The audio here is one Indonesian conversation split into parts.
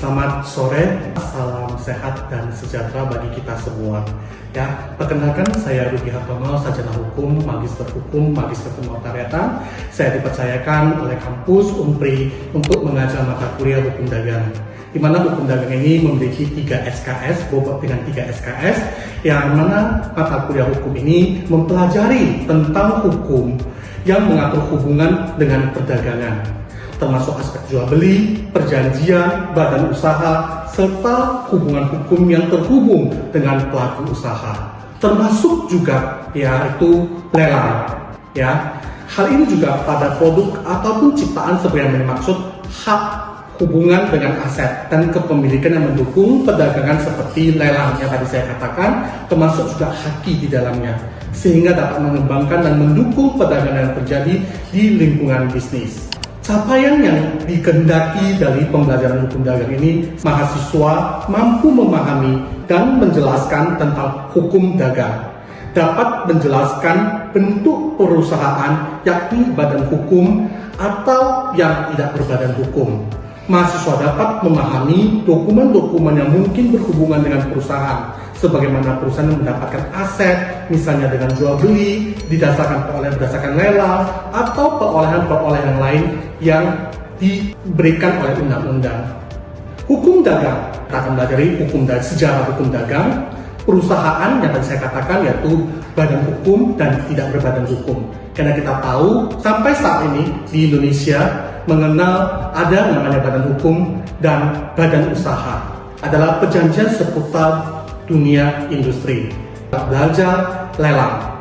Selamat sore, salam sehat dan sejahtera bagi kita semua. Ya, perkenalkan saya Rudy Hartono, sarjana hukum, magister penotariatan. Saya dipercayakan oleh kampus Unpri untuk mengajar mata kuliah hukum dagang. Di mana hukum dagang ini memiliki 3 SKS, bobot dengan 3 SKS, yang mana mata kuliah hukum ini mempelajari tentang hukum yang mengatur hubungan dengan perdagangan, termasuk aspek jual beli, perjanjian, badan usaha, serta hubungan hukum yang terhubung dengan pelaku usaha, termasuk juga yaitu lelang. Ya, hal ini juga pada produk ataupun ciptaan seperti yang dimaksud hak hubungan dengan aset dan kepemilikan yang mendukung perdagangan seperti lelang yang tadi saya katakan, termasuk juga haki di dalamnya, sehingga dapat mengembangkan dan mendukung perdagangan yang terjadi di lingkungan bisnis. Capaian yang dikehendaki dari pembelajaran hukum dagang ini, mahasiswa mampu memahami dan menjelaskan tentang hukum dagang, dapat menjelaskan bentuk perusahaan yakni badan hukum atau yang tidak berbadan hukum. Mahasiswa dapat memahami dokumen-dokumen yang mungkin berhubungan dengan perusahaan, sebagaimana perusahaan yang mendapatkan aset, misalnya dengan jual beli, berdasarkan lelang, atau perolehan-perolehan lain yang diberikan oleh undang-undang. Hukum dagang, kita akan belajar sejarah hukum dagang, perusahaan yang tadi saya katakan yaitu badan hukum dan tidak berbadan hukum. Karena kita tahu sampai saat ini di Indonesia mengenal ada namanya badan hukum dan badan usaha adalah perjanjian seputar dunia industri, belajar lelang.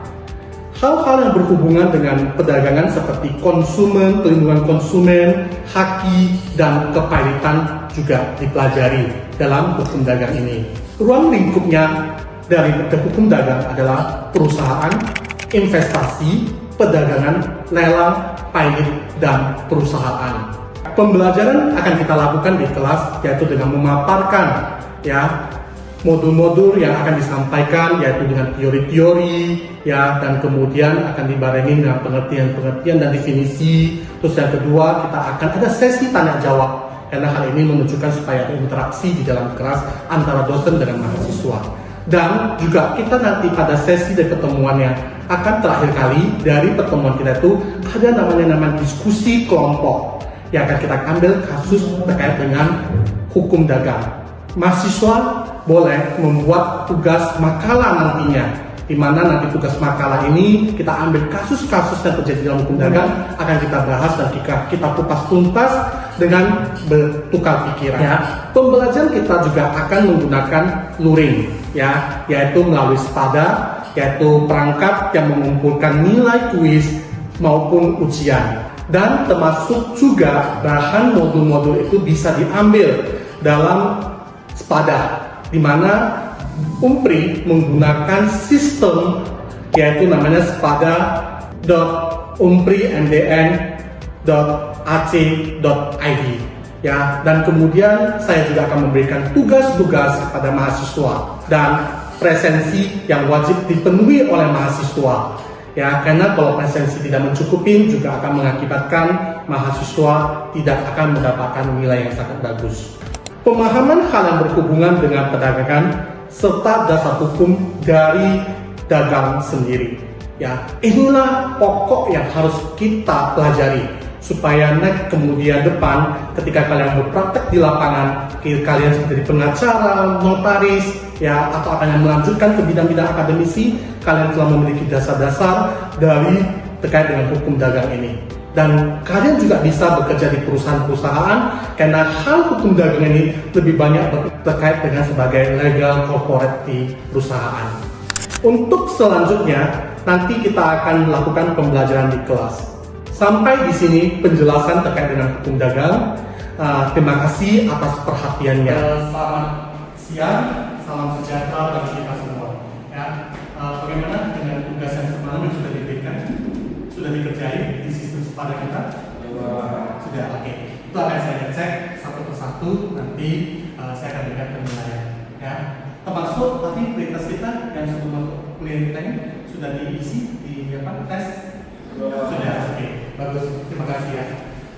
Hal-hal yang berhubungan dengan perdagangan seperti konsumen, perlindungan konsumen, haki, dan kepailitan juga dipelajari dalam hukum dagang ini. Ruang lingkupnya dari hukum dagang adalah perusahaan, investasi, perdagangan, lelang, pailit, dan perusahaan. Pembelajaran akan kita lakukan di kelas yaitu dengan memaparkan modul-modul yang akan disampaikan yaitu dengan teori-teori dan kemudian akan dibarengi dengan pengertian-pengertian dan definisi. Terus yang kedua, kita akan ada sesi tanya jawab karena hal ini menunjukkan supaya ada interaksi di dalam kelas antara dosen dengan mahasiswa. Dan juga kita nanti pada sesi dan pertemuannya akan terakhir kali dari pertemuan kita itu ada namanya diskusi kelompok yang akan kita ambil kasus terkait dengan hukum dagang. Mahasiswa boleh membuat tugas makalah nantinya, di mana nanti tugas makalah ini kita ambil kasus-kasus yang terjadi dalam hukum dagang, akan kita bahas dan kita kupas tuntas dengan bertukar pikiran. Pembelajaran kita juga akan menggunakan luring, yaitu melalui SPADA, yaitu perangkat yang mengumpulkan nilai kuis maupun ujian, dan termasuk juga bahan modul-modul itu bisa diambil dalam SPADA, di mana Unpri menggunakan sistem yaitu namanya spada.unpri.ndn.ac.id dan kemudian saya juga akan memberikan tugas-tugas kepada mahasiswa dan presensi yang wajib dipenuhi oleh mahasiswa karena kalau presensi tidak mencukupi juga akan mengakibatkan mahasiswa tidak akan mendapatkan nilai yang sangat bagus. Pemahaman hal yang berhubungan dengan perdagangan serta dasar hukum dari dagang sendiri. Inilah pokok yang harus kita pelajari supaya kemudian depan ketika kalian berpraktek di lapangan, kalian menjadi pengacara, notaris, atau akan melanjutkan ke bidang-bidang akademisi, kalian telah memiliki dasar-dasar dari terkait dengan hukum dagang ini. Dan kalian juga bisa bekerja di perusahaan-perusahaan karena hal hukum dagang ini lebih banyak terkait dengan sebagai legal corporate di perusahaan. Untuk selanjutnya, nanti kita akan melakukan pembelajaran di kelas. Sampai di sini penjelasan terkait dengan hukum dagang. Terima kasih atas perhatiannya. Selamat siang, salam sejahtera bagi kita semua. Bagaimana dengan tugas yang semalam yang sudah diberikan? Sudah dikerjain di sistem SPADA kita? Sudah, oke. Itu akan saya cek satu persatu, nanti saya akan berikan penilaian. Termasuk tadi prioritas kita yang sebelum masuk kuliah kita ini sudah diisi di tes? Sudah, oke. Bagus, terima kasih ya.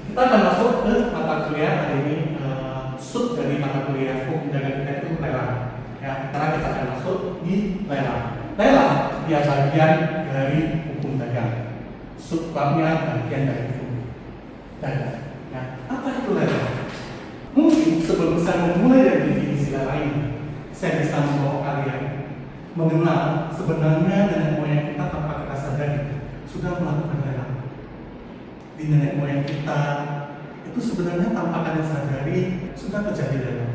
Kita akan masuk ke mata kuliah hari ini, sub dari mata kuliah hukum dagang kita itu lelang. Ya, karena kita akan masuk di lelang. Lelang dia bagian dari hukum dagang. Subbabnya bagian dari hukum dagang. Ya, apa itu lelang? Mungkin sebelum saya memulai dari definisi lelang ini, saya bisa membawa kalian mengenal sebenarnya nenek moyang kita tanpa kita sadari sudah melakukan lelang. Di nenek moyang kita itu sebenarnya tanpa kalian sadari sudah terjadi lelang.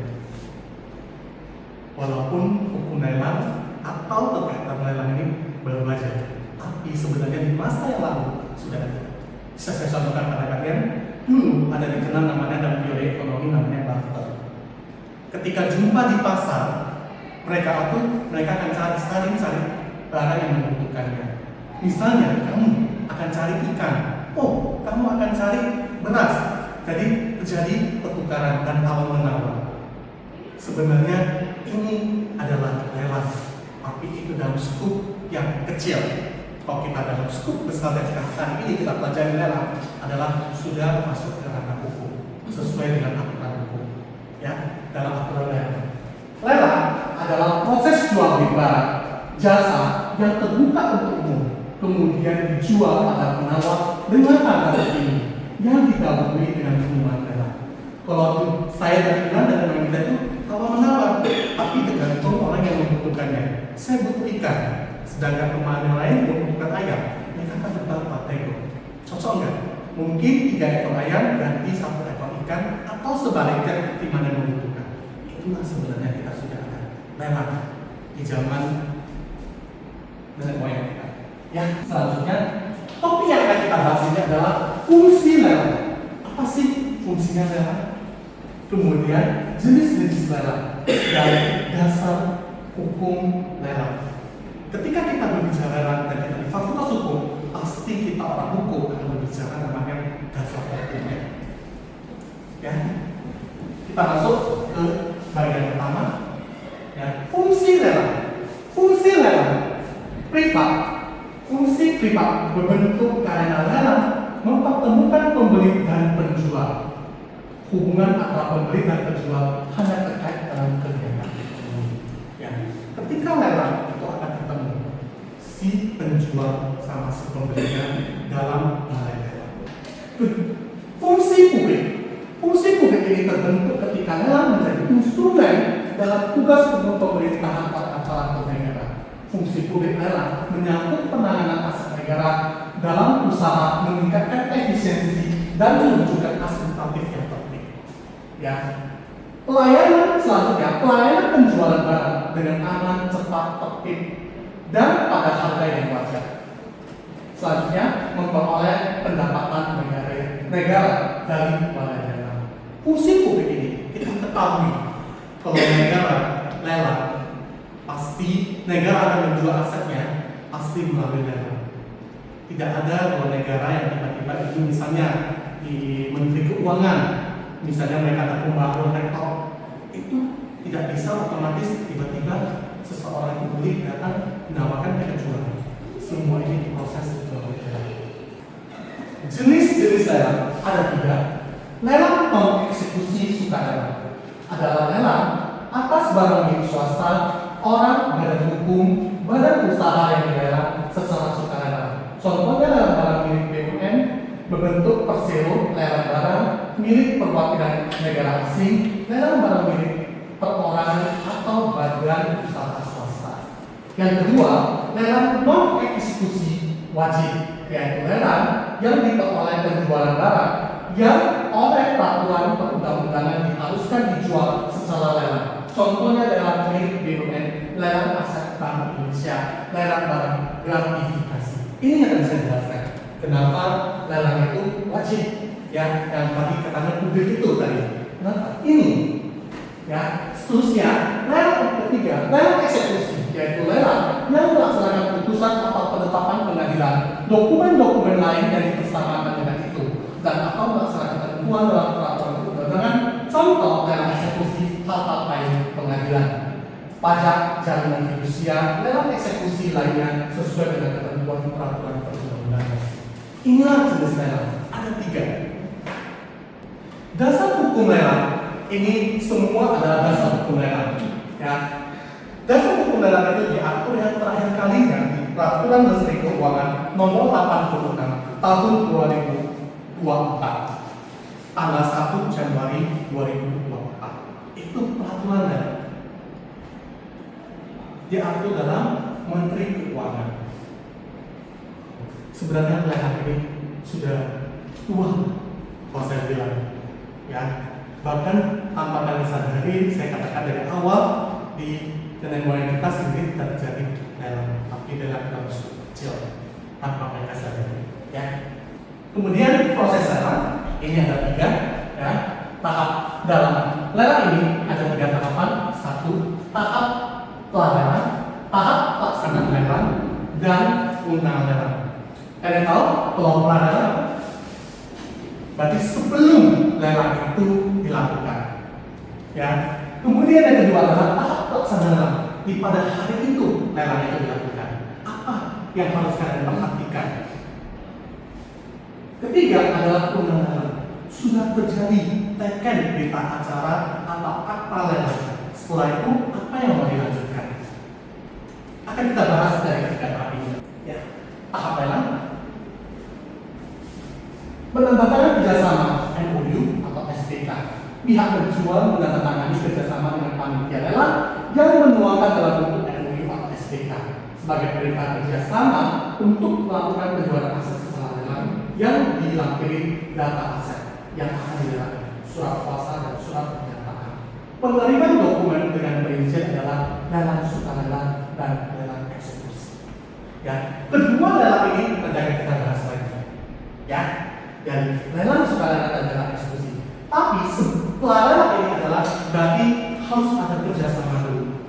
Walaupun hukum lelang atau perkaitan lelang ini baru saja, tapi sebenarnya di masa yang lalu sudah ada. Bisa saya contohkan pada kalian, dulu ada dikenal namanya dalam teori ekonomi namanya barter. Ketika jumpa di pasar, mereka akan saling cari barang yang membutuhkannya. Misalnya kamu akan cari ikan, oh kamu akan cari beras. Jadi terjadi pertukaran dan tawar menawar. Sebenarnya ini adalah lelang, tapi itu dalam skup yang kecil. Kalau kita dalam skup besar dan hari ini kita pelajari lelang adalah sudah masuk ke ranah hukum sesuai dengan aturan hukum. Ya, dalam aturan lelang. Lelang adalah proses jual beli barang, jasa yang terbuka untuk umum, kemudian dijual pada penawar dengan harga tertinggi yang didahului dengan pengumuman lelang. Kalau saya dan Iman dan teman kita itu tawar menawar, tapi tergantung orang yang membutuhkannya. Saya butuh ikan, sedangkan teman yang lain membutuhkan ayam. Mereka akan berapa tego? Cocok nggak? Mungkin 3 ekor ayam ganti 1 ekor ikan, atau sebaliknya di mana yang membutuhkan. Itulah sebenarnya kita sudah ada lelang di zaman nenek moyang kita. Ya, selanjutnya topik yang akan kita bahas ini adalah fungsi lelang. Apa sih fungsinya lelang? Kemudian jenis-jenis lelang dan dasar hukum lelang. Ketika kita berbicara lelang dan kita di fakultas hukum, pasti kita orang hukum akan berbicara namanya dasar hukumnya. Ya, kita masuk ke bagian pertama. Ya, fungsi lelang. Fungsi lelang privat. Fungsi privat berbentuk karena lelang mempertemukan pembeli dan penjual. Hubungan antara pembeli dan penjual hanya terkait dalam kegiatan. Ya, ketika lelang itu akan ketemu si penjual sama si pembelinya dalam balai lelang. Fungsi publik. Fungsi publik ini terbentuk ketika lelang menjadi instrumen dalam tugas umum pemerintahan pada aparatur negara. Fungsi publik lelang menyangkut penanganan aset negara dalam usaha meningkatkan efisiensi dan menunjukkan akseptatif yang terbaik. Ya, pelayanan selanjutnya, pelayanan penjualan barang dengan aman, cepat, tertib, dan pada harga yang wajar. Selanjutnya, memperoleh pendapatan negara dari balai lelang. Fungsi publik ini kita ketahui kalau negara lelang, pasti negara akan menjual asetnya pasti melalui lelang. Tidak ada kalau negara yang tiba-tiba itu misalnya di Menteri Keuangan, misalnya mereka ada pembangunan rektor, itu tidak bisa otomatis tiba-tiba seseorang pembeli datang menawarkan mereka jual. Semua ini diproses melalui lelang. Jenis-jenis lelang ada 3. Lelang mengeksekusi sukarela adalah lelang atas barang milik swasta, orang, badan hukum, badan usaha yang dilelang secara sukarela. Contohnya lelang barang milik BUMN berbentuk persero, lelang barang milik perwakilan negara asing, lelang barang milik perorangan atau badan usaha swasta. Yang kedua, lelang non eksekusi wajib, yaitu lelang yang diperoleh penjualan barang yang oleh peraturan perundang-undangan diharuskan dijual secara lelang. Contohnya lelang milik BUMN, lelang aset Bank Indonesia, lelang barang gratifikasi. Ini yang akan saya jelaskan. Kenapa lelang itu wajib? Ya, yang tadi katakan publik itu tadi. Kenapa? Ini. Ya, seterusnya lelang ketiga, lelang eksekusi, yaitu lelang yang melaksanakan putusan atau penetapan pengadilan, dokumen-dokumen lain yang dipersamakan dengan itu, dan atau melaksanakan ketentuan dalam peraturan perundangan. Contoh lelang eksekusi hal-hal lain pengadilan, pajak, jaminan fidusia, lelang eksekusi lainnya sesuai dengan ketentuan peraturan perundang-undangan. Inilah jenis lelang. Ada 3. Dasar hukum lelang ini semua adalah dasar hukum lelang. Ya. Dasar hukum lelang itu diatur yang terakhir kalinya di Peraturan Menteri Keuangan Nomor 86 Tahun 2024, tanggal 1 Januari 2024. Itu peraturannya. Diatur dalam Menteri Keuangan. Sebenarnya lelang ini sudah tua, kalau saya bilang, ya. Bahkan tanpa kalian sadari, saya katakan dari awal di nenek moyang kita sendiri tidak terjadi lelang, tapi lelang dalam kecil tanpa mereka sadari, ya. Kemudian proses lelang ini ada 3, ya. Tahap dalam lelang ini ada 3 tahapan. 1, tahap pelayanan, tahap pelaksanaan lelang, dan undangan lelang. Kalian tahu pelombaran lelang? Berarti sebelum lelang itu dilakukan, ya. Kemudian yang kedua adalah tahap pelaksanaan lelang. Di pada hari itu lelang itu dilakukan. Apa yang harus kalian perhatikan? Ketiga adalah undangan lelang. Sudah terjadi teken berita acara atau akta lelang. Setelah itu apa yang mau dilanjutkan? Akan kita bahas dari 3 tahap ini. Ya. Tahap lelang, menandatangani kerjasama MOU atau SPK. Pihak penjual menandatangani kerjasama dengan panitia lelang yang menuangkan dalam bentuk MOU atau SPK sebagai perintah kerjasama untuk melakukan penjualan aset setelah lelang yang dilampiri data aset yang akan dilelang, surat kuasa dan surat pernyataan. Penerimaan dokumen dengan perincian adalah lelang sukarela dan lelang eksekusi. Ya, kedua lelang ini akan kita bahas lagi. Ya. Dan lelang sukarela dan lelang eksekusi. Tapi setelah lelang ini adalah berarti harus ada kerjasama dulu.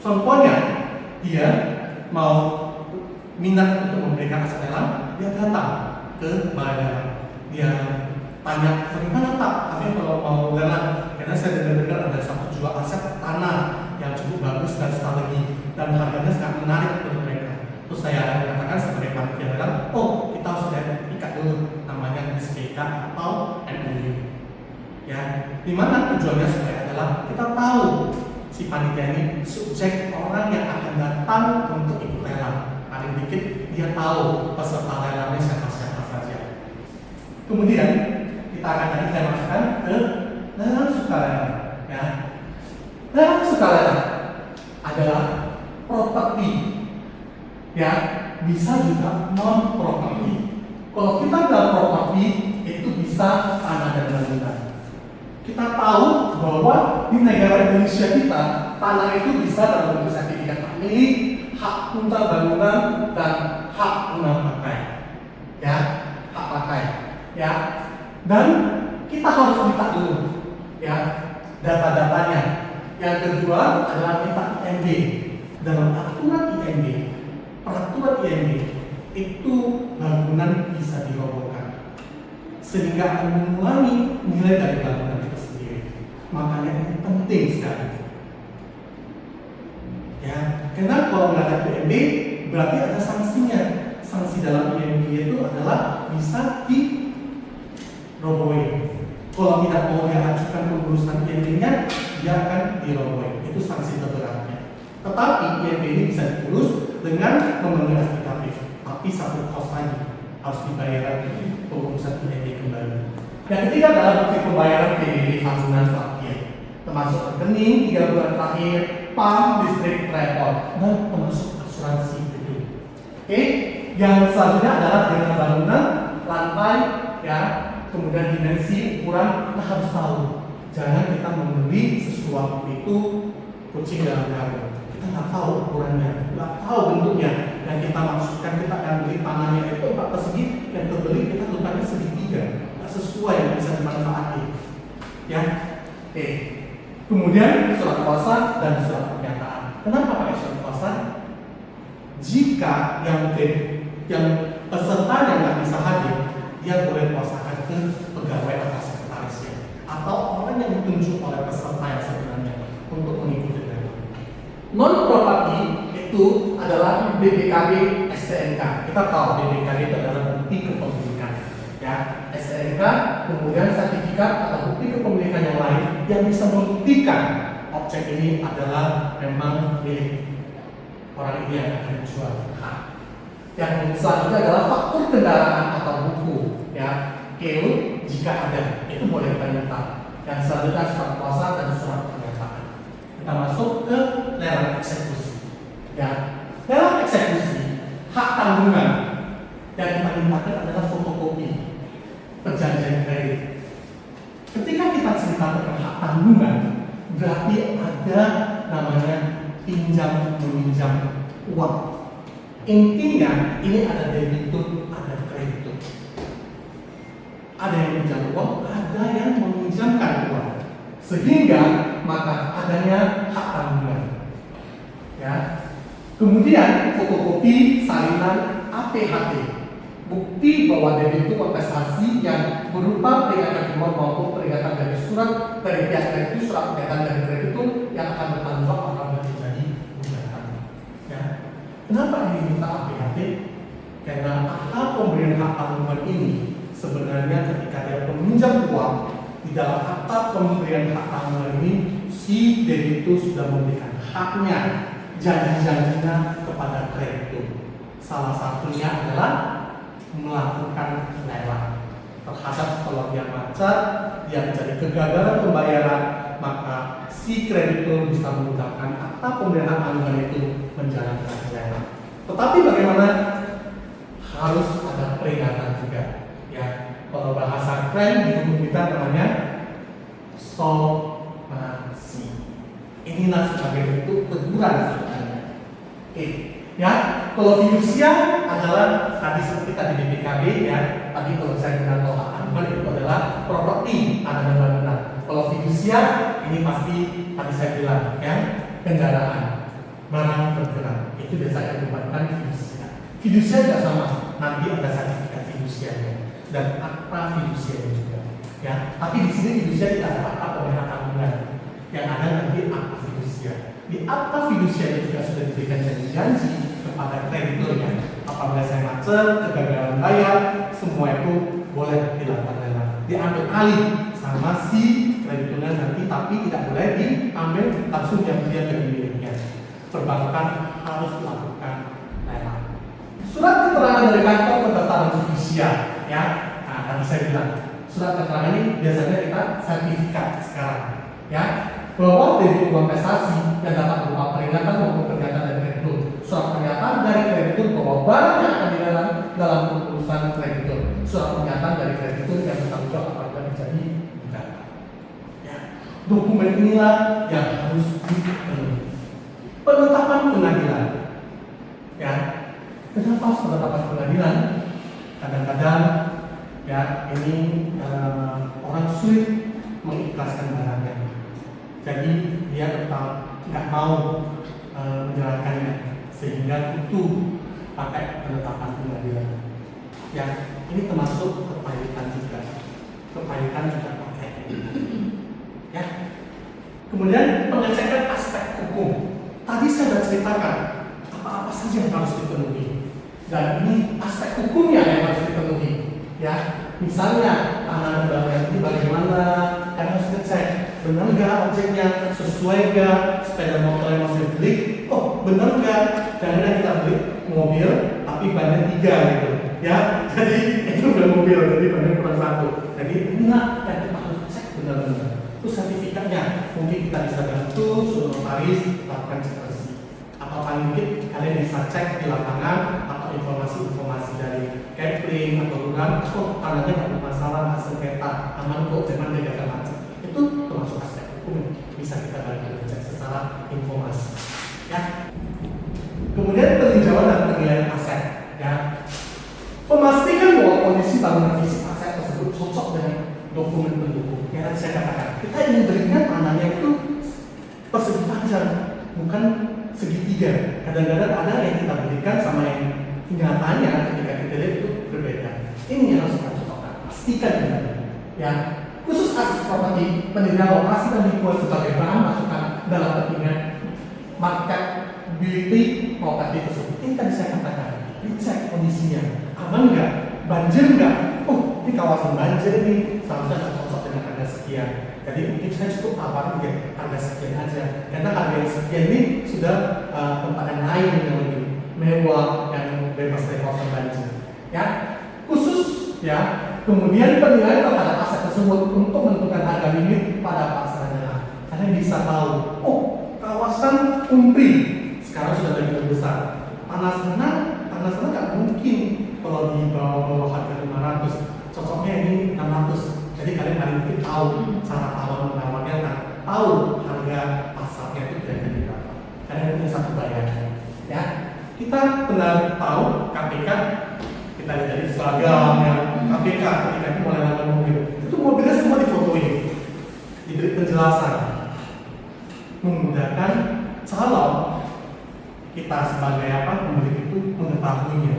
Contohnya, dia mau minat untuk memberikan aset lelang, dia datang ke balai lelang. Dia tanya, bagaimana tak? Tapi kalau mau lelang, karena saya dengar ada satu jual aset tanah yang cukup bagus dan strategi dan harganya sangat menarik untuk mereka. Terus saya katakan sebagai panitia lelang, oh kita harus ikat dulu namanya SPK atau MOU. Ya, dimana tujuannya supaya adalah kita tahu si panitia ini subjek orang yang akan datang untuk ikut lelang. Paling dikit dia tahu peserta lelangnya siapa-siapa saja. Kemudian kita akan tadi saya masukkan ke lelang sukarela. Ya, lelang sukarela adalah properti. Ya, bisa juga non properti. Kalau kita bilang properti itu bisa tanah dan bangunan. Kita tahu bahwa di negara Indonesia kita tanah itu bisa dalam bentuk sertifikat hak milik, hak punta bangunan, dan hak guna pakai. Ya, hak pakai. Ya, dan kita harus minta dulu, ya, data-datanya. Yang kedua adalah minta IMB. Dalam aturan IMB, peraturan IMB itu bangunan bisa dirobohkan sehingga akan mengurangi nilai dari bangunan itu sendiri. Makanya ini penting sekali. Ya, karena kalau nggak ada IMB berarti ada sanksinya. Sanksi dalam IMB itu adalah bisa dirobohin. Kalau tidak mau diajukan pengurusan IMB-nya, dia akan dirobohin. Itu sanksi terberatnya. Tetapi IMB ini bisa diurus dengan memenuhi aplikatif. Tapi satu kos lagi harus dibayar pengurusan IMB kembali. Yang ketiga adalah bukti pembayaran PDB tahunan terakhir, termasuk rekening 3 bulan terakhir, PAM, listrik, repot, dan termasuk asuransi gedung. Oke, yang selanjutnya adalah dana bangunan, lantai, ya, kemudian dimensi, ukuran. Kita harus tahu, jangan kita membeli sesuatu itu kucing dalam karung. Kita nggak tahu ukurannya, nggak tahu bentuknya, dan kita maksudkan kita akan beli tanahnya itu 4 persegi, yang terbeli kita letaknya segitiga, nggak sesuai yang bisa dimanfaatkan. Ya, oke. Kemudian surat kuasa dan surat pernyataan. Kenapa pakai surat kuasa? Jika yang peserta yang nggak bisa hadir, dia boleh kuasakan ke pegawai atau sekretarisnya atau orang yang ditunjuk oleh peserta yang sebenarnya untuk mengikuti lelang. Non properti itu adalah BPKB STNK. Kita tahu BPKB itu adalah bukti kepemilikan. Ya, STNK kemudian sertifikat atau bukti kepemilikan yang lain yang bisa membuktikan objek ini adalah memang milik orang ini yang akan dijual. Yang selanjutnya adalah faktur kendaraan atau buku, ya. Keun jika ada, itu boleh kita minta. Yang selanjutnya surat kuasa dan surat pernyataan. Kita masuk ke lelang eksekusi, ya. Lelang eksekusi, hak tanggungan yang kita mintakan adalah fotokopi perjanjian kredit. Ketika kita cerita tentang hak tanggungan, berarti ada namanya pinjam meminjam uang. Intinya ini ada debitur, ada kreditur. Ada yang pinjam uang, ada yang meminjamkan uang. Sehingga maka adanya hak tanggungan. Ya. Kemudian fotokopi salinan APHT, bukti bahwa debitur kontestasi yang berupa peringatan kemauan maupun peringatan dari surat dari pihak kreditur, surat pernyataan dari kreditur yang akan bertanggung jawab apabila terjadi gugatan. Ya. Kenapa ini minta APHT? Karena akta pemberian hak tanggungan ini sebenarnya ketika dia peminjam uang, di dalam akta pemberian hak tanggungan ini si debitur sudah memberikan haknya, janji-janjinya kepada kreditur. Salah satunya adalah melakukan lelang terhadap kalau dia macet, dia menjadi kegagalan pembayaran, maka si kreditur bisa menggunakan akta pemberian hak tanggungan itu menjalankan lelang. Tetapi bagaimana? Harus ada peringatan juga, ya. Kalau bahasa keren di hukum kita namanya somasi. Inilah sebagai bentuk teguran sebenarnya. Oke, ya. Kalau fidusia adalah tadi seperti tadi di BPKB, ya. Tadi kalau saya bilang kalau hak tanggungan itu adalah properti, ada benar-benar. Kalau fidusia ini pasti tadi saya bilang, ya, kendaraan, barang bergerak. Itu biasanya merupakan fidusia. Fidusia juga sama, nanti ada sertifikat fidusianya dan akta fidusianya juga, ya. Tapi di sini fidusia tidak ada akta pemberian tanggungan, yang ada nanti akta fidusia. Di akta fidusia juga sudah diberikan janji-janji kepada krediturnya. Apabila saya macet, kegagalan bayar, semua itu boleh dilakukan lelang, diambil alih sama si krediturnya nanti, tapi tidak boleh diambil langsung yang dia jadi miliknya. Perbankan harus melakukan lelang. Surat keterangan dari kantor pendaftaran fidusia, ya. Nah, tadi saya bilang surat keterangan ini biasanya kita sertifikat sekarang, ya, bahwa debitur kontestasi yang dapat berupa peringatan maupun pernyataan dari kreditur, surat pernyataan dari kreditur bahwa barang yang akan dilelang dalam urusan kreditur, surat pernyataan dari kreditur yang bertanggung jawab apabila terjadi gugatan. Ya, dokumen inilah yang harus dipenuhi. Penetapan pengadilan, ya. Kenapa harus penetapan pengadilan? Kadang-kadang, ya, ini orang sulit mengikhlaskan barangnya. Jadi dia tetap nggak mau menjalankannya, sehingga butuh pakai penetapan pengadilan. Ya, ini termasuk kepahitan juga. Kepahitan juga pakai. Ya. Kemudian pengecekan aspek hukum. Tadi saya sudah ceritakan apa-apa saja yang harus dipenuhi. Dan ini aspek hukumnya yang harus dipenuhi. Ya, misalnya tanah bangunan ini bagaimana? Karena harus ngecek benar nggak objeknya, sesuai nggak, sepeda motor yang masih beli, oh benar nggak, jangan kita beli mobil tapi bannya 3 gitu, ya. Jadi itu udah mobil, jadi bannya kurang 1. Jadi inilah yang kita harus cek benar-benar. Itu sertifikatnya, mungkin kita bisa bantu suruh notaris lakukan cek bersih. Atau paling mungkin kalian bisa cek di lapangan atau informasi-informasi dari Kepling atau Lurah, oh tanahnya nggak bermasalah, nggak sengketa, aman kok, jangan dia macam. Itu termasuk aspek hukum, bisa kita bantu cek secara informasi, ya. Kemudian peninjauan dan penilaian aset, ya. Memastikan bahwa kondisi bangunan fisik aset tersebut cocok dengan dokumen pendukung. Yang tadi saya katakan, kita ingin berikan tanahnya itu persegi panjang, bukan segitiga. Kadang-kadang ada yang kita berikan sama yang nyatanya ketika kita lihat itu berbeda. Ini yang harus kita cocokkan, pastikan ya. Khusus aset properti, penilaian lokasi dan lingkungan sebagai bahan masukan dalam kepentingan marketability properti tersebut. Ini tadi saya katakan, dicek kondisinya, aman nggak, banjir nggak. Oh, ini kawasan banjir ini seharusnya nggak cocok dengan harga sekian. Jadi mungkin saya cukup tawarin ya harga sekian aja, karena harga yang sekian ini sudah tempat yang lain yang lebih mewah, yang bebas dari kawasan banjir. Ya, khusus ya. Kemudian penilaian terhadap aset tersebut untuk menentukan harga limit pada pasaran. Kalian bisa tahu, oh kawasan Umpri sekarang sudah lebih besar. Tanah sana nggak mungkin kalau di bawah harga 500, cocoknya ini 600. Jadi kalian paling mungkin tahu cara tawar menawarnya, tahu harga pasarnya itu kira-kira berapa. Kalian punya satu bayangan, ya. Kita benar tahu KPK, kita lihat dari seragamnya KPK ketika itu mulai lakukan mobil. Itu mobilnya semua difotoin, diberi penjelasan, memudahkan calon kita sebagai pembeli itu mengetahuinya,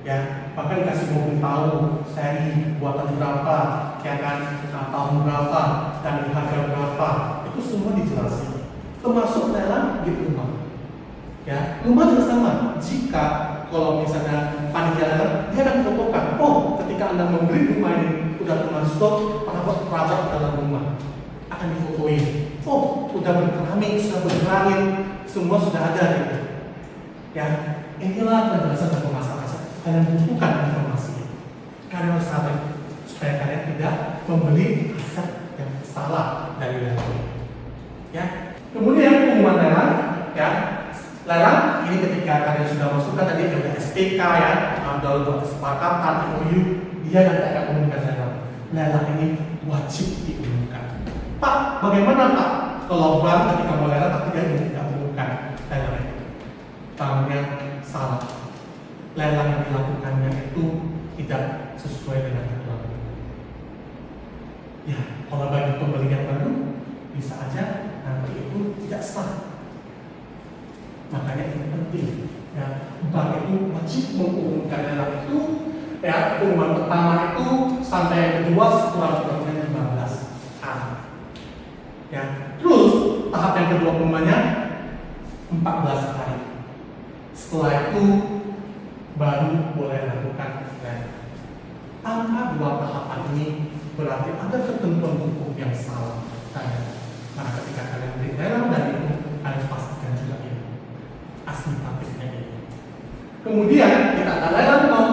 ya. Bahkan dikasih mobil tahu seri buatan berapa, ya kan, tahun berapa, dan harga berapa, itu semua dijelasin. Termasuk dalam di rumah, ya. Rumah juga sama. Jika kalau misalnya panitia datang, dia akan fotokan. Oh, ketika Anda membeli rumah ini udah pernah stok perabot dalam rumah, akan difotoin. Oh, udah berkeramik, sudah berlangit, semua sudah ada gitu. Ya, inilah penjelasan tentang masalah aset. Kalian butuhkan informasi. Kalian harus sabar supaya kalian tidak membeli aset yang salah dari lelang. Ya. Kemudian pengumuman lelang, ya. Lelang ini ketika kalian sudah masukkan tadi ke SPK ya, dalam kesepakatan MOU, dia nanti akan mengumumkan lelang. Lelang ini wajib diumumkan. Pak, bagaimana Pak kalau bank ketika mau lelang tapi dia tidak mengumumkan lelang itu? Tahunya salah. Lelang yang dilakukannya itu tidak sesuai dengan aturan. Ya, kalau bagi pembeli yang baru bisa aja nanti itu tidak sah. Makanya ini penting, ya. Bank itu wajib mengumumkan lelang itu, ya. Pengumuman pertama itu sampai yang kedua sekurang-kurangnya 15 hari. Ya. Terus tahap yang kedua pengumumannya 14 hari. Setelah itu baru boleh lakukan lelang. Tanpa dua tahapan ini berarti ada ketentuan hukum yang salah. Nah, ketika kalian beli lelang dan itu harus pastikan juga ini administratifnya ini. Kemudian kita ada lelang non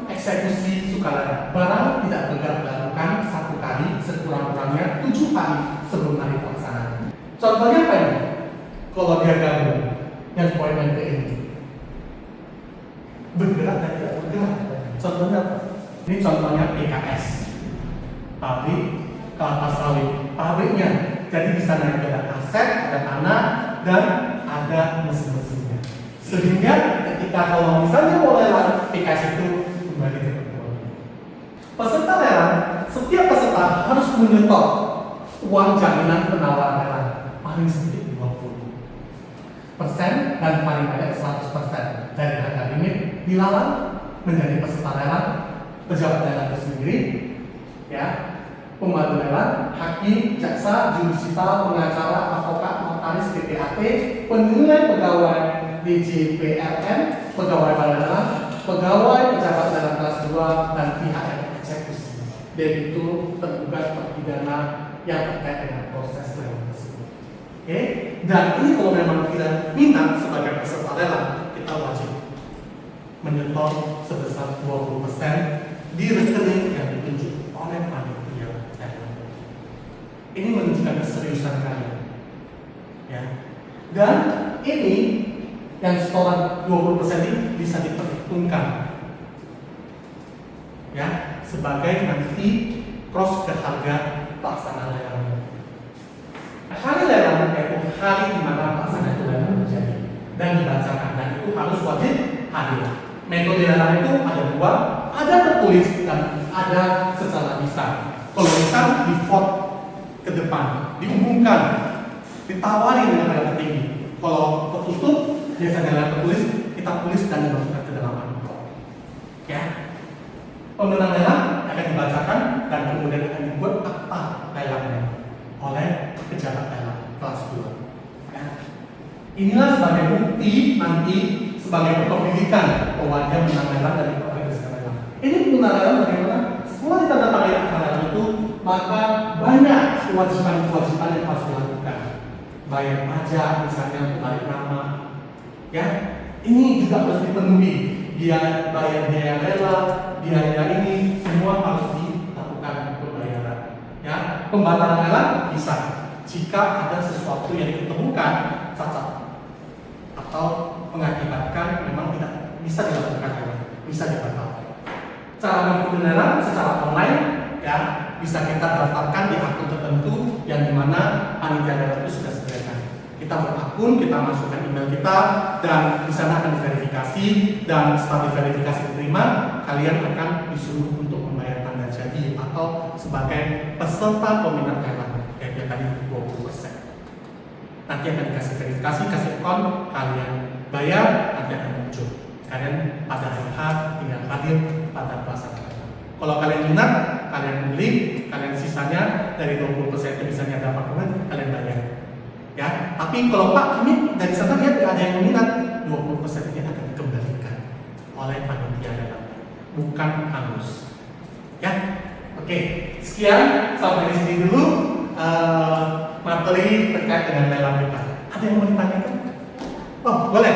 eksekusi sukarela. Barang tidak bergerak dilakukan 1 kali sekurang-kurangnya 7 hari sebelum hari pelaksanaan. Contohnya apa ini? Kalau dia gabung yang poin ini bergerak dan tidak bergerak. Contohnya apa? Ini contohnya PKS, pabrik kelapa sawit, pabriknya. Jadi di sana ada aset, ada tanah, dan ada mesin-mesinnya. Sehingga ketika kalau misalnya mau lelang, PKS itu kembali ke ketentuan. Peserta lelang, setiap peserta harus menyetor uang jaminan penawaran lelang paling sedikit 20% dan paling banyak 100% dari harga limit dilelang menjadi peserta lelang, pejabat lelang itu sendiri, ya, pembantu lelang, hakim, jaksa, jurusita, pengacara, advokat, notaris, PPAT, penilai pegawai DJPLN, pegawai badan lelang, pegawai pejabat lelang kelas 2 dan pihak yang eksekusi. Debitur, tergugat, terpidana yang terkait dengan proses lelang tersebut. Oke, dan ini kalau memang kita minat sebagai peserta lelang, kita wajib menyetor sebesar 20% di rekening yang ditunjuk oleh panitia lelang. Ini menunjukkan keseriusan kalian, ya. Dan ini yang setoran 20% ini bisa diperhitungkan, ya, sebagai nanti cross ke harga pelaksanaan lelang. Hari lelang yaitu hari di mana pelaksanaan itu lelang terjadi dan dibacakan, dan itu harus wajib hadir. Metode lelang itu ada 2, ada tertulis dan ada secara lisan. Kalau lisan di vote ke depan, diumumkan, ditawari dengan harga tertinggi. Kalau tertutup, biasanya lelang tertulis, kita tulis dan dimasukkan ke dalam amplop. Ya, pemenang lelang akan dibacakan dan kemudian akan dibuat akta lelangnya oleh pejabat lelang kelas 2. Ya. Inilah sebagai bukti nanti sebagai kepemilikan bahwa dia menang lelang dari organisasi lelang. Ini menang lelang bagaimana? Setelah ditandatangani maka banyak kewajiban-kewajiban yang harus dilakukan. Bayar pajak misalnya, balik nama, ya ini juga harus dipenuhi. Dia bayar biaya rela, biaya ini semua harus dilakukan pembayaran. Ya, pembatalan rela bisa jika ada sesuatu yang ditemukan cacat atau mengakibatkan memang tidak bisa dilakukan, bisa dibatalkan. Cara mengikuti rela secara online, ya bisa kita daftarkan di akun tertentu yang dimana panitia rela itu sudah sediakan. Kita berakun, kita masukkan email kita, dan di sana akan diverifikasi, dan setelah diverifikasi diterima, kalian akan disuruh untuk membayar tanda jadi atau sebagai peserta peminat rela, kayak tadi 20%. Nanti akan dikasih verifikasi, kasih akun, kalian bayar, nanti akan muncul. Kalian pada hari H tinggal hadir pada pelaksanaan. Kalau kalian minat, kalian beli, kalian sisanya dari 20% itu misalnya dapat kalian bayar. Ya, tapi kalau Pak kami dari sana lihat ada yang minat, 20% ini akan dikembalikan oleh panitia rela, bukan hangus. Ya, oke. Sekian sampai di sini dulu materi terkait dengan lelang kita. Ada yang mau ditanyakan? Oh, boleh.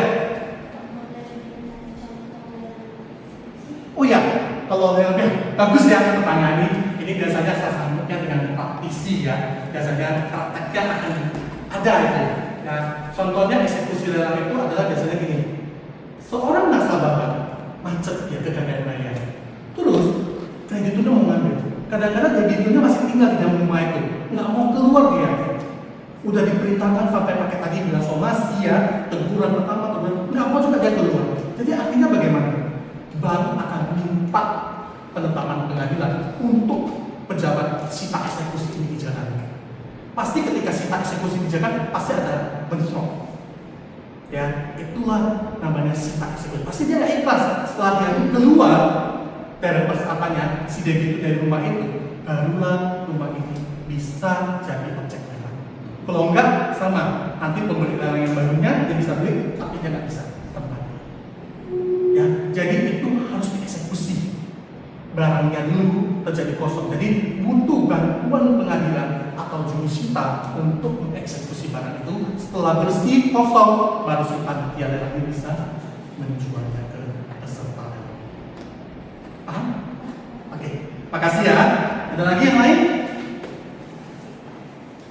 Oh ya, kalau lebih bagus ya pertanyaan ini. Ini biasanya saya sambutnya dengan praktisi ya. Biasanya prakteknya akan ada itu. Nah, contohnya eksekusi lelang itu adalah biasanya gini. Seorang nasabah macet ya kegagalan bayar. Terus krediturnya mau ngambil. Kadang-kadang krediturnya masih tinggal di dalam rumah itu, nggak mau keluar dia. Udah diperintahkan sampai pakai tadi bilang somasi ya, teguran pertama, teguran nggak mau juga dia keluar. Jadi artinya bagaimana? Bank akan minta penetapan pengadilan untuk pejabat sita eksekusi ini dijalankan. Pasti ketika sita eksekusi dijalankan pasti ada bentrok. Ya, itulah namanya sita eksekusi. Pasti dia nggak ikhlas setelah dia keluar dari persahabatnya, si debit itu dari rumah itu, barulah rumah ini bisa jadi objek lelang. Kalau enggak, sama. Nanti pembeli lelang yang barunya dia bisa beli, tapi dia nggak bisa kembali. Ya, jadi itu harus dieksekusi. Barangnya dulu terjadi kosong. Jadi butuh bantuan pengadilan atau jurusita untuk mengeksekusi barang itu. Setelah bersih kosong, baru si panitia lelang ini bisa menjualnya ke peserta lelang. Paham? Oke, makasih ya. Ada lagi yang lain?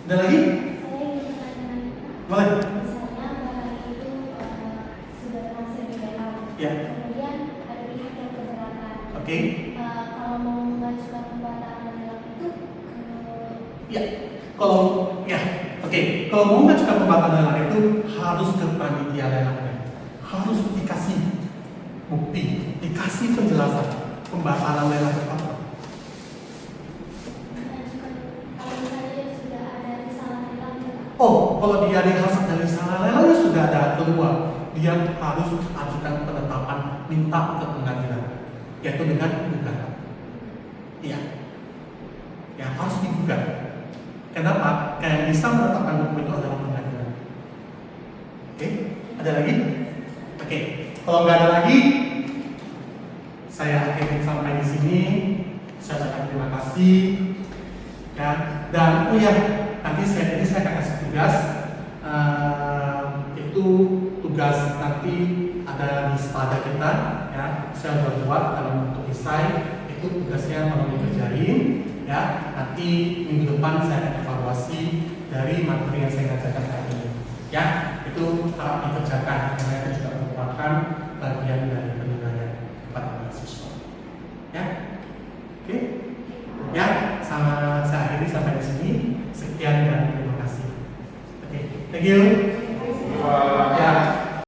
Ada lagi? Boleh. Misalnya barang itu sudah berhasil dilelang, Ya. kemudian ada pihak yang keberatan. Oke. Kalau mau mengajukan pembatalan lelang itu, Ya. Kalau ya, oke. Kalau mau mengajukan pembatalan lelang itu harus ke panitia lelangnya. Harus dikasih bukti, dikasih penjelasan pembatalan lelang itu apa. kalau misalnya sudah ada risalah lelang, Oh, kalau dia dihasil dari salah lelangnya sudah ada keluar, dia harus ajukan penetapan minta ke pengadilan, yaitu dengan gugatan. Iya, ya harus digugat. Kenapa? Kayak bisa menetapkan hukum itu adalah pengadilan. Oke, ada lagi? Oke, kalau nggak ada lagi, saya akhiri sampai di sini. Saya ucapkan terima kasih. Ya, dan oh ya, nanti saya akan kasih tugas. Itu tugas nanti ada di spada kita. Ya, saya buat dalam bentuk esai. Itu tugasnya kalau dikerjain. Ya, nanti minggu depan saya akan evaluasi dari materi yang saya ngajarkan hari ini. Ya, itu harap dikerjakan karena itu juga merupakan bagian dari penilaian pada mahasiswa. Ya, oke. Ya, sama saya akhiri sampai di sini. Sekian dan terima kasih. Oke, thank you.